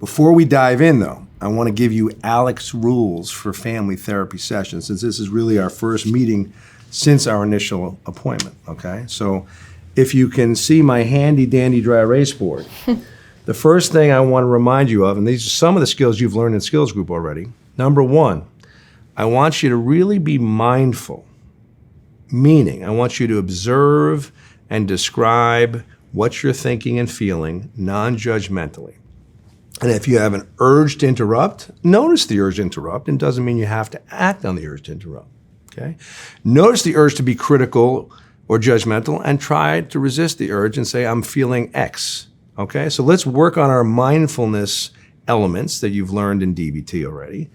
Before we dive in though, I want to give you Alec's rules for family therapy sessions, since this is really our first meeting since our initial appointment, okay? So if you can see my handy dandy dry erase board, the first thing I want to remind you of, and these are some of the skills you've learned in skills group already. Number one, I want you to really be mindful, meaning I want you to observe and describe what you're thinking and feeling non-judgmentally. And if you have an urge to interrupt, notice the urge to interrupt, and doesn't mean you have to act on the urge to interrupt, okay? Notice the urge to be critical or judgmental and try to resist the urge and say, I'm feeling X, okay? So let's work on our mindfulness elements that you've learned in DBT already,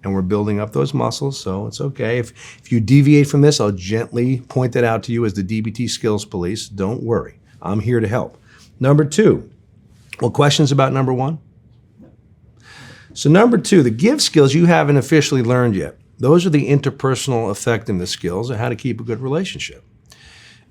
and we're building up those muscles, so it's okay. If you deviate from this, I'll gently point that out to you as the DBT skills police. Don't worry, I'm here to help. Number two, well, questions about number one? So number two, the give skills you haven't officially learned yet. Those are the interpersonal effectiveness skills and how to keep a good relationship.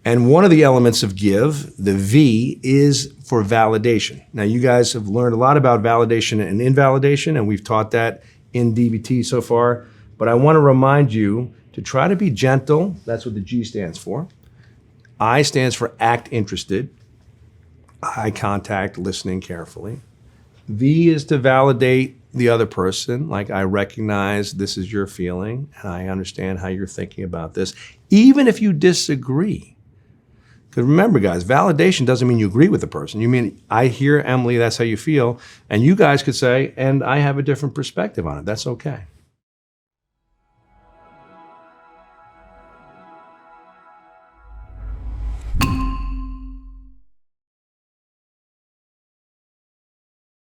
And one of the elements of give, the V, is for validation. Now you guys have learned a lot about validation and invalidation, and we've taught that in DBT so far, but I want to remind you to try to be gentle. That's what the G stands for. I stands for act interested. Eye contact, listening carefully. V is to validate the other person, like I recognize this is your feeling and I understand how you're thinking about this, even if you disagree. Because remember guys, validation doesn't mean you agree with the person. You mean, I hear Emily, that's how you feel, and you guys could say, and I have a different perspective on it, that's okay.